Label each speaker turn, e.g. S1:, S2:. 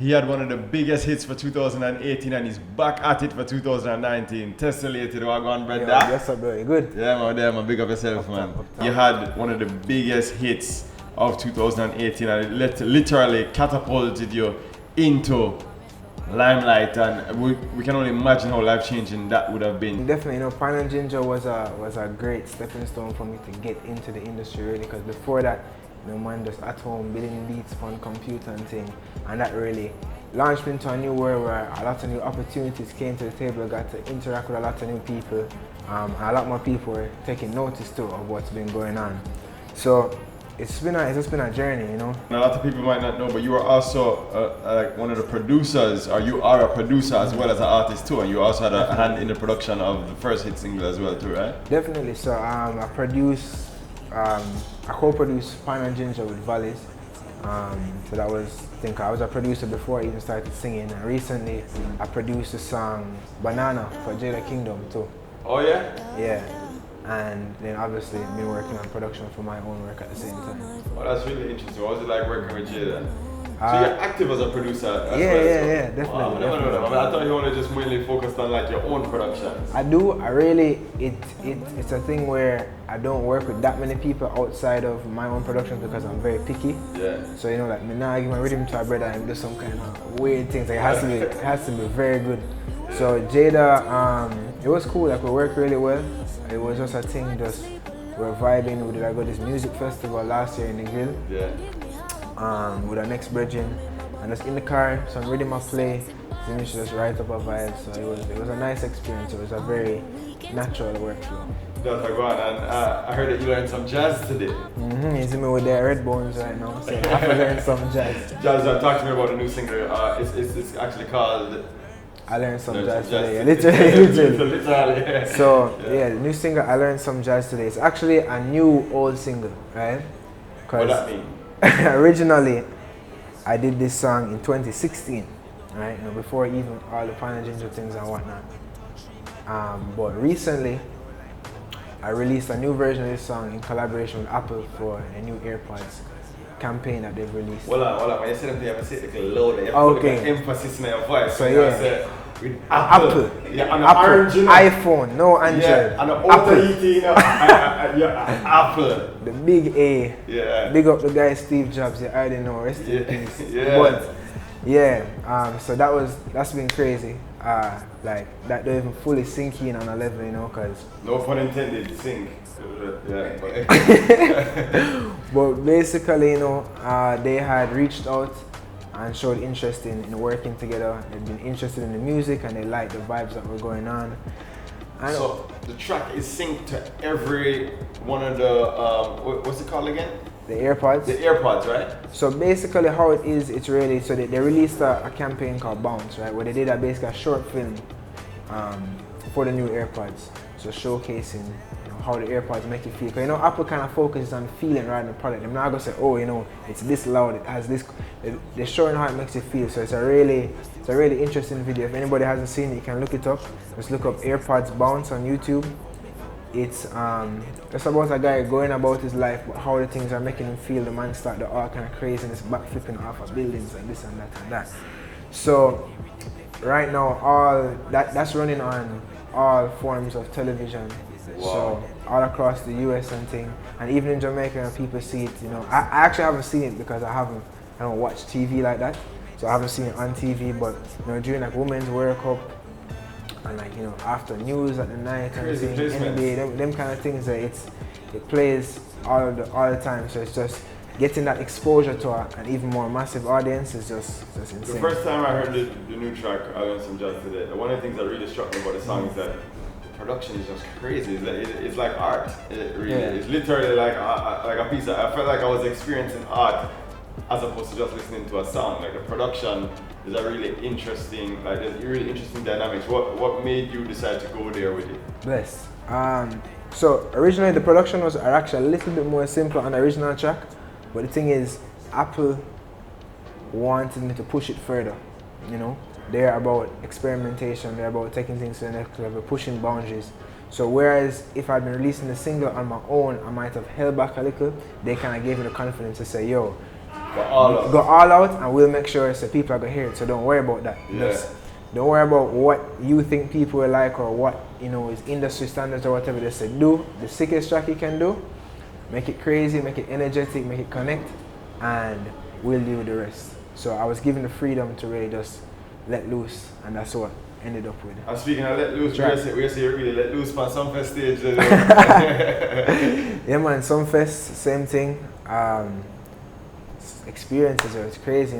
S1: he had one of the biggest hits for 2018 and he's back at it for 2019. Tessellated, what going, brother?
S2: Yes, sir, bro. You good?
S1: Yeah, man, big up yourself, man. You had one of the biggest hits of 2018 and it literally catapulted you into limelight, and we can only imagine how life-changing that would have been.
S2: Definitely, Pine and Ginger was a great stepping stone for me to get into the industry, really, because before that, man, just at home building beats on computer and thing, and that really launched me into a new world where a lot of new opportunities came to the table. I got to interact with a lot of new people, and a lot more people were taking notice too of what's been going on. So it's just been a journey, And
S1: a lot of people might not know, but you are also like one of the producers, or you are a producer as well as an artist too, and you also had a hand in the production of the first hit single as well too, right?
S2: Definitely. So I co-produced Pine and Ginger with Valleys. So that was, I was a producer before I even started singing, and recently I produced the song Banana for Jada Kingdom too.
S1: Oh yeah?
S2: Yeah. And then obviously been working on production for my own work at the same time.
S1: Oh, that's really interesting. What was it like working with Jada? So you're active as a producer as well?
S2: Yeah, definitely.
S1: Wow, definitely. I thought you only just mainly focused on like your own productions.
S2: I do. It's a thing where I don't work with that many people outside of my own productions because I'm very picky.
S1: Yeah.
S2: So like me now I give my rhythm to a brother and do some kind of weird things. Like, it has to be very good. So Jada, it was cool. Like we worked really well. It was just a thing. Just we're vibing. We did go this music festival last year in the Grill.
S1: Yeah.
S2: With our next brethren, and just in the car, some rhythm I play, then you should just write up a vibe. So it was a nice experience. It was a very natural workflow.
S1: That's a good one. And I heard that you learned some jazz today.
S2: You see me with the red bones right now, so I have to learn some jazz.
S1: Jazz, talk to me about the new single. It's actually called
S2: I learned some jazz today. Literally.
S1: Yeah.
S2: So the new single I learned some jazz today. It's actually a new old single, right?
S1: What that mean?
S2: Originally, I did this song in 2016, right? Before even all the Pine and Ginger things and whatnot. But recently, I released a new version of this song in collaboration with Apple for a new AirPods campaign that they've released.
S1: Hold on. When you say them, you have to say it loud. You have to put emphasis in your voice.
S2: So
S1: with Apple.
S2: Yeah, and Apple. Orange, iPhone, no Android.
S1: Yeah, and Apple. Apple.
S2: The big A.
S1: Yeah.
S2: Big up the guy Steve Jobs. You already know. Rest in peace.
S1: Yeah.
S2: But so that's been crazy. Like that don't even fully sink in on a level, cause.
S1: No pun intended. Sink. Yeah.
S2: But basically, they had reached out and showed interest in working together. They've been interested in the music and they liked the vibes that were going on. And
S1: so the track is synced to every one of the what's it called again?
S2: The AirPods.
S1: The AirPods, right?
S2: So basically, how it is, it's really so they released a campaign called Bounce, right, where they did basically a short film for the new AirPods, so showcasing how the AirPods make you feel. Because Apple kind of focuses on feeling rather than the product. They're not gonna say, oh, it's this loud, it has this. They're showing how it makes you feel. So it's a really interesting video. If anybody hasn't seen it, you can look it up. Just look up AirPods Bounce on YouTube. It's about a guy going about his life, but how the things are making him feel. The man start all kind of craziness, backflipping off of buildings and this and that and that. So right now, all that's running on all forms of television.
S1: Wow.
S2: So all across the US and thing, and even in Jamaica, people see it. I actually haven't seen it because I don't watch TV like that, so I haven't seen it on TV. But during like Women's World Cup and like after news at the night and seeing NBA, them kind of things that it plays all the time. So it's just getting that exposure to an even more massive audience is just insane.
S1: The first time I heard the new track, I learned some jazz today. One of the things that really struck me about the song is that production is just crazy. It's like art. It really is literally like a piece of. I felt like I was experiencing art as opposed to just listening to a song. Like the production is a really interesting, dynamics. What made you decide to go there with it?
S2: Bless. So originally the production was actually a little bit more simple on the original track, but the thing is, Apple wanted me to push it further. They're about experimentation, they're about taking things to the next level, pushing boundaries. So whereas if I'd been releasing the single on my own, I might have held back a little, they kind of gave me the confidence to say, yo, Go all out, and we'll make sure so people are gonna hear it. So don't worry about that.
S1: Yeah.
S2: Just don't worry about what you think people will like or what is industry standards or whatever. They say do the sickest track you can do, make it crazy, make it energetic, make it connect, and we'll deal with the rest. So I was given the freedom to really just let loose, and that's what ended up with.
S1: And speaking of let loose, we say you really let loose on some fest stage.
S2: Yeah man, some fest, same thing. Experiences, it's crazy.